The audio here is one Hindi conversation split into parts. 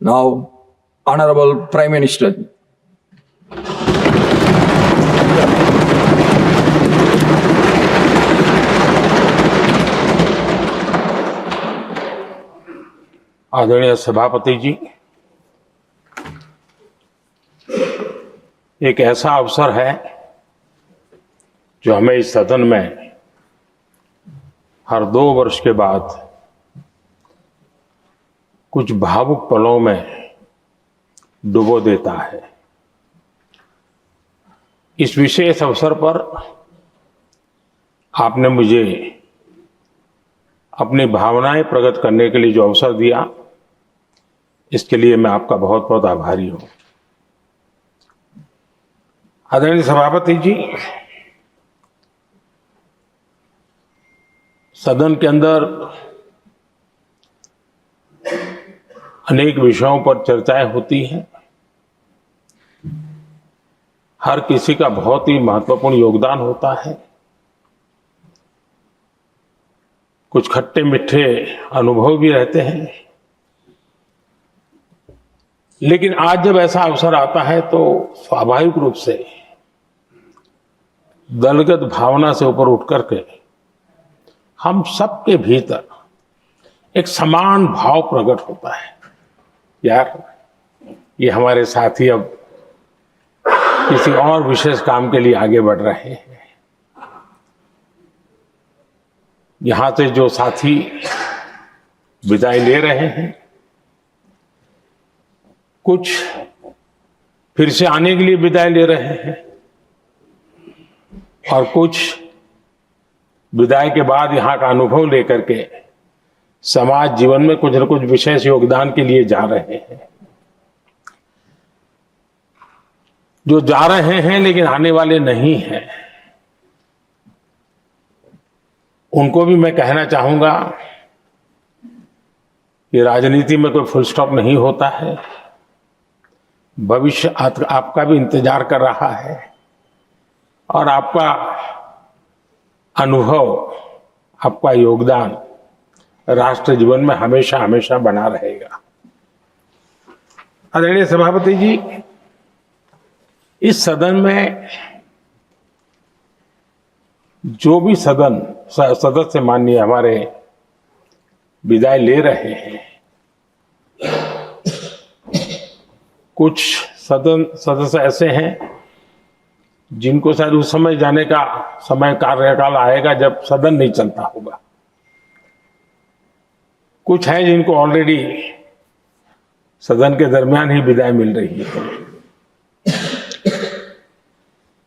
Now, Honorable Prime Minister. आदरणीय सभापति जी, एक ऐसा अवसर है जो हमें इस सदन में हर 2 वर्ष के बाद कुछ भावुक पलों में डुबो देता है। इस विशेष अवसर पर आपने मुझे अपनी भावनाएं प्रकट करने के लिए जो अवसर दिया, इसके लिए मैं आपका बहुत बहुत आभारी हूं। आदरणीय सभापति जी, सदन के अंदर अनेक विषयों पर चर्चाएं होती हैं। हर किसी का बहुत ही महत्वपूर्ण योगदान होता है। कुछ खट्टे मीठे अनुभव भी रहते हैं, लेकिन आज जब ऐसा अवसर आता है तो स्वाभाविक रूप से दलगत भावना से ऊपर उठ करके हम सबके भीतर एक समान भाव प्रकट होता है। यार, ये हमारे साथी अब किसी और विशेष काम के लिए आगे बढ़ रहे हैं। यहां से जो साथी विदाई ले रहे हैं, कुछ फिर से आने के लिए विदाई ले रहे हैं और कुछ विदाई के बाद यहां का अनुभव लेकर के समाज जीवन में कुछ न कुछ विशेष योगदान के लिए जा रहे हैं। जो जा रहे हैं लेकिन आने वाले नहीं हैं, उनको भी मैं कहना चाहूंगा कि राजनीति में कोई फुल स्टॉप नहीं होता है। भविष्य आपका भी इंतजार कर रहा है और आपका अनुभव, आपका योगदान राष्ट्र जीवन में हमेशा हमेशा बना रहेगा। आदरणीय सभापति जी, इस सदन में जो भी सदस्य माननीय हमारे विदाई ले रहे हैं, कुछ सदस्य ऐसे हैं जिनको शायद उस समय जाने का समय कार्यकाल आएगा जब सदन नहीं चलता होगा। कुछ है जिनको ऑलरेडी सदन के दरमियान ही विदाई मिल रही है।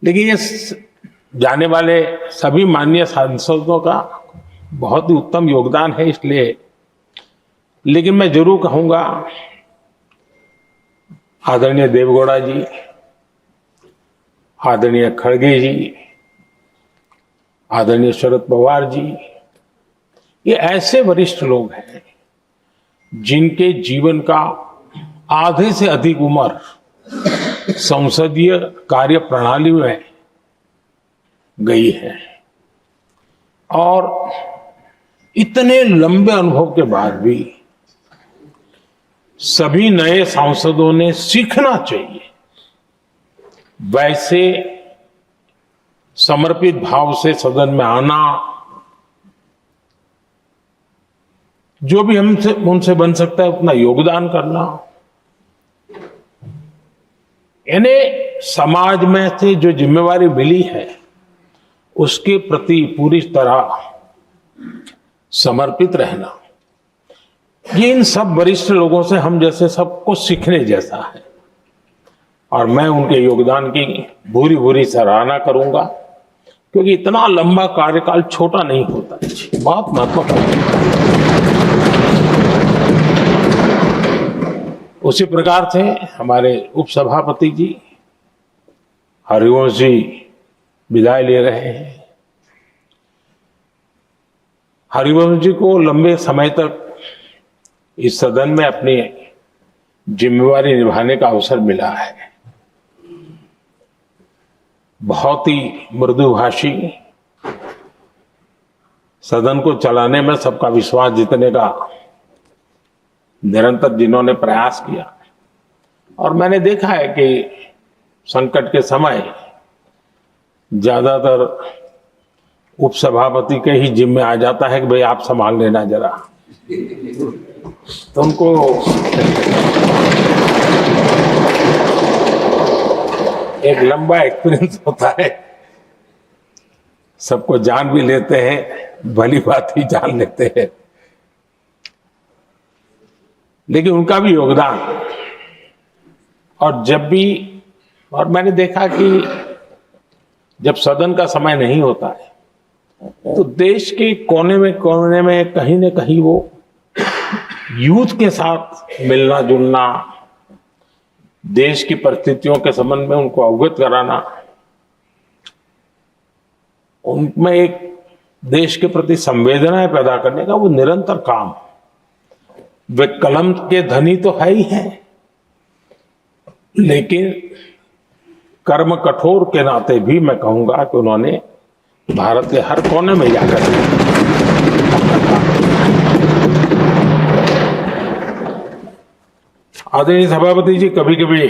लेकिन ये जाने वाले सभी माननीय सांसदों का बहुत ही उत्तम योगदान है, इसलिए लेकिन मैं जरूर कहूंगा, आदरणीय देवगौड़ा जी, आदरणीय खड़गे जी, आदरणीय शरद पवार जी, ये ऐसे वरिष्ठ लोग हैं जिनके जीवन का आधे से अधिक उम्र संसदीय कार्य प्रणाली में गई है और इतने लंबे अनुभव के बाद भी सभी नए सांसदों ने सीखना चाहिए वैसे समर्पित भाव से सदन में आना, जो भी हमसे उनसे बन सकता है उतना योगदान करना, यानी समाज में से जो जिम्मेवारी मिली है उसके प्रति पूरी तरह समर्पित रहना, ये इन सब वरिष्ठ लोगों से हम जैसे सबको सीखने जैसा है और मैं उनके योगदान की भूरी भूरी सराहना करूंगा, क्योंकि इतना लंबा कार्यकाल छोटा नहीं होता है, बहुत महत्वपूर्ण है। उसी प्रकार से हमारे उपसभापति जी हरिवंश जी विदाई ले रहे हैं। हरिवंश जी को लंबे समय तक इस सदन में अपनी जिम्मेवारी निभाने का अवसर मिला है। बहुत ही मृदुभाषी, सदन को चलाने में सबका विश्वास जीतने का निरंतर जिन्होंने प्रयास किया। और मैंने देखा है कि संकट के समय ज्यादातर उपसभापति के ही जिम्मे आ जाता है कि भाई आप संभाल लेना जरा, तो उनको एक लंबा एक्सपीरियंस होता है, सबको जान भी लेते हैं, भली बात ही जान लेते हैं। लेकिन उनका भी योगदान, और जब भी, और मैंने देखा कि जब सदन का समय नहीं होता है तो देश के कोने में कहीं न कहीं वो यूथ के साथ मिलना जुलना, देश की परिस्थितियों के संबंध में उनको अवगत कराना, उनमें एक देश के प्रति संवेदनाएं पैदा करने का वो निरंतर काम। वे कलम के धनी तो है ही हैं, लेकिन कर्म कठोर के नाते भी मैं कहूंगा कि उन्होंने भारत के हर कोने में जाकर आदरणीय सभापति जी, कभी कभी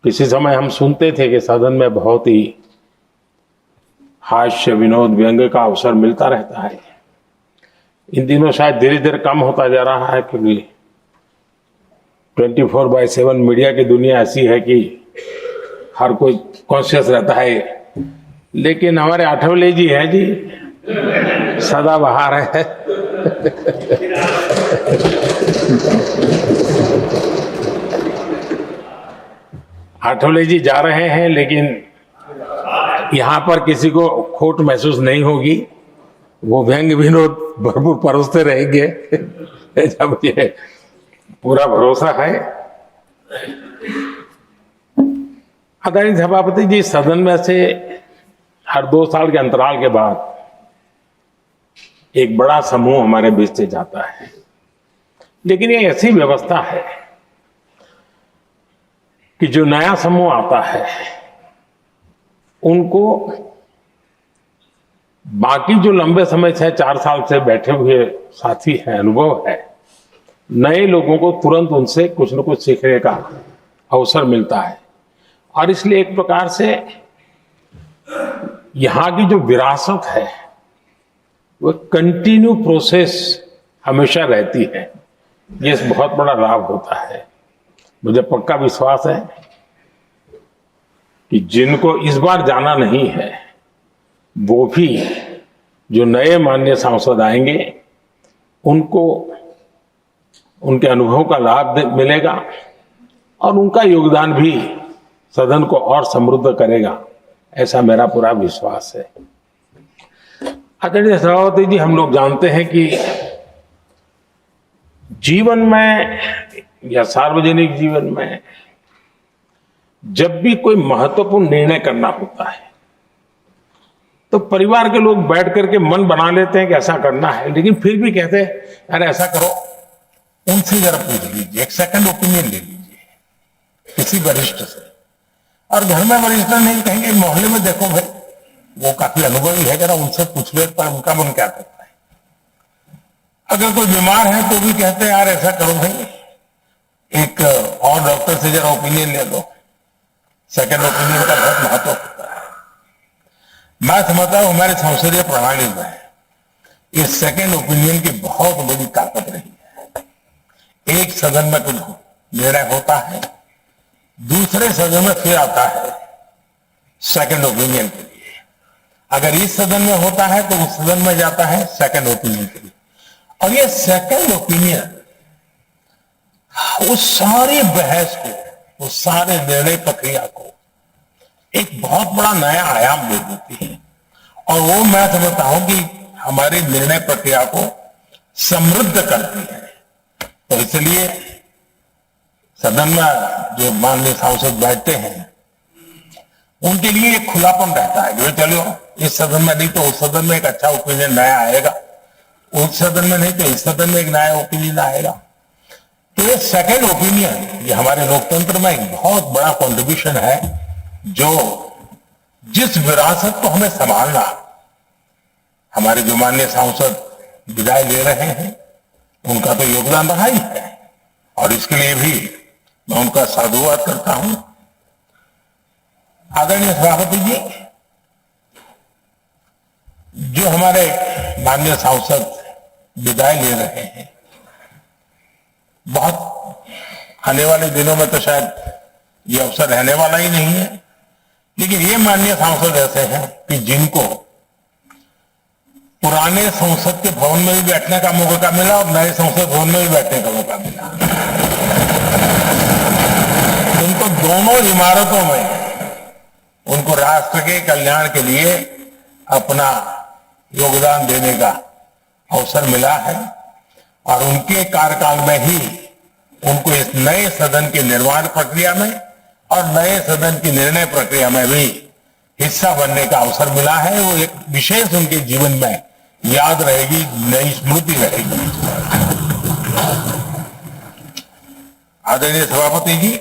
किसी समय हम सुनते थे कि सदन में बहुत ही हास्य विनोद व्यंग्य का अवसर मिलता रहता है। इन दिनों शायद धीरे धीरे कम होता जा रहा है, क्योंकि 24/7 मीडिया की दुनिया ऐसी है कि हर कोई कॉन्शियस रहता है। लेकिन हमारे आठवले जी हैं जी, सदाबहार है। आठवले जी जा रहे हैं, लेकिन यहाँ पर किसी को खोट महसूस नहीं होगी, वो व्यंग्य विनोद भरपूर परोसते रहेंगे, जब ये पूरा भरोसा है। आदरणीय सभापति जी, सदन में से हर 2 साल के अंतराल के बाद एक बड़ा समूह हमारे बीच से जाता है, लेकिन ये ऐसी व्यवस्था है कि जो नया समूह आता है उनको बाकी जो लंबे समय से 4 साल से बैठे हुए साथी हैं, अनुभव है, नए लोगों को तुरंत उनसे कुछ न कुछ सीखने का अवसर मिलता है। और इसलिए एक प्रकार से यहाँ की जो विरासत है वो कंटिन्यू प्रोसेस हमेशा रहती है। ये बहुत बड़ा लाभ होता है। मुझे पक्का विश्वास है कि जिनको इस बार जाना नहीं है वो भी, जो नए माननीय सांसद आएंगे उनको उनके अनुभव का लाभ मिलेगा और उनका योगदान भी सदन को और समृद्ध करेगा, ऐसा मेरा पूरा विश्वास है। आदरणीय सभापति जी, हम लोग जानते हैं कि जीवन में या सार्वजनिक जीवन में जब भी कोई महत्वपूर्ण निर्णय करना होता है तो परिवार के लोग बैठ करके मन बना लेते हैं कि ऐसा करना है, लेकिन फिर भी कहते हैं अरे ऐसा करो, उनसे जरा पूछ लीजिए, एक सेकंड ओपिनियन ले लीजिए किसी वरिष्ठ से। और घर में वरिष्ठ नहीं कहेंगे, मोहल्ले में देखो भाई वो काफी अनुभवी है, जरा उनसे पूछ लो पर उनका मन क्या करता है। अगर कोई बीमार है तो भी कहते हैं यार ऐसा करो भाई, एक और डॉक्टर से जरा ओपिनियन ले लो। सेकंड ओपिनियन का बहुत महत्व होता है। मैं समझता हूं हमारे संसदीय प्रणाली में ये सेकंड ओपिनियन की बहुत बड़ी ताकत रही है। एक सदन में कुछ निर्णय होता है, दूसरे सदन में फिर आता है सेकंड ओपिनियन के लिए। अगर इस सदन में होता है तो उस सदन में जाता है सेकंड ओपिनियन के लिए। और ये सेकंड ओपिनियन उस सारी बहस को, उस सारे निर्णय प्रक्रिया को एक बहुत बड़ा नया आयाम दे देती है। और वो मैं समझता हूं कि हमारी निर्णय प्रक्रिया को समृद्ध करती है। तो इसलिए सदन में जो माननीय सांसद बैठते हैं उनके लिए एक खुलापन रहता है जो चलो इस सदन में नहीं तो उस सदन में एक अच्छा ओपिनियन नया आएगा, उस सदन में नहीं तो इस सदन में एक नया ओपिनियन आएगा। तो ये सेकंड ओपिनियन ये हमारे लोकतंत्र में एक बहुत बड़ा कंट्रीब्यूशन है, जो जिस विरासत को हमें संभालना, हमारे जो माननीय सांसद विदाई ले रहे हैं उनका तो योगदान रहा ही है और इसके लिए भी मैं उनका साधुवाद करता हूं। आदरणीय सभापति जी, जो हमारे माननीय सांसद विदाई ले रहे हैं, बहुत आने वाले दिनों में तो शायद ये अवसर रहने वाला ही नहीं है, लेकिन ये माननीय सांसद ऐसे हैं कि जिनको पुराने संसद के भवन में भी बैठने का मौका मिला और नए संसद भवन में भी बैठने का मौका मिला। उनको दोनों इमारतों में उनको राष्ट्र के कल्याण के लिए अपना योगदान देने का अवसर मिला है और उनके कार्यकाल में ही उनको इस नए सदन के निर्माण प्रक्रिया में और नए सदन की निर्णय प्रक्रिया में भी हिस्सा बनने का अवसर मिला है। वो एक विशेष उनके जीवन में याद रहेगी, नई स्मृति रहेगी। आदरणीय सभापति जी,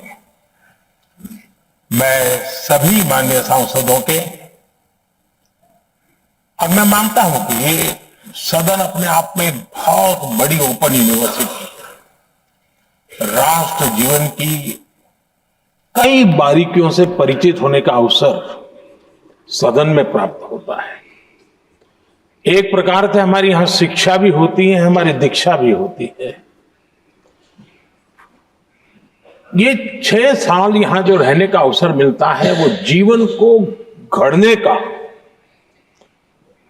मैं सभी माननीय सांसदों के, और मैं मानता हूं कि ये सदन अपने आप में बहुत बड़ी ओपन यूनिवर्सिटी है। राष्ट्र जीवन की कई बारीकियों से परिचित होने का अवसर सदन में प्राप्त होता है। एक प्रकार से हमारी यहां शिक्षा भी होती है, हमारी दीक्षा भी होती है। ये 6 साल यहां जो रहने का अवसर मिलता है, वो जीवन को घड़ने का,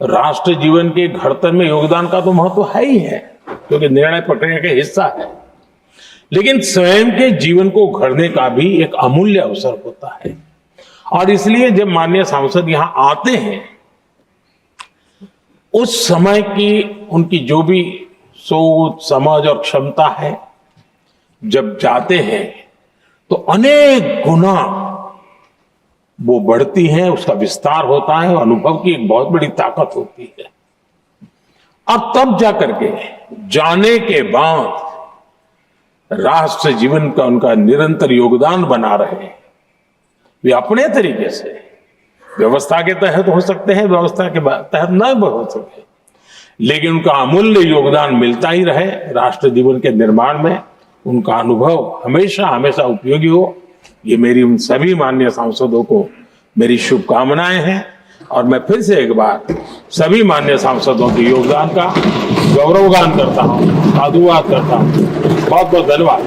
राष्ट्र जीवन के घड़तन में योगदान का तो महत्व है ही है, क्योंकि निर्णय प्रक्रिया का हिस्सा है, लेकिन स्वयं के जीवन को घड़ने का भी एक अमूल्य अवसर होता है। और इसलिए जब माननीय सांसद यहां आते हैं, उस समय की उनकी जो भी सोच, समझ और क्षमता है, जब जाते हैं तो अनेक गुना वो बढ़ती है, उसका विस्तार होता है, अनुभव की एक बहुत बड़ी ताकत होती है। अब तब जाकर के जाने के बाद राष्ट्र जीवन का उनका निरंतर योगदान बना रहे। वे अपने तरीके से व्यवस्था के तहत हो सकते हैं, व्यवस्था के तहत न हो सके, लेकिन उनका अमूल्य योगदान मिलता ही रहे राष्ट्र जीवन के निर्माण में। उनका अनुभव हमेशा हमेशा उपयोगी हो, ये मेरी उन सभी माननीय सांसदों को मेरी शुभकामनाएं हैं। और मैं फिर से एक बार सभी माननीय सांसदों के योगदान का गौरवगान करता हूं, साधुवाद करता हूं। बहुत बहुत धन्यवाद।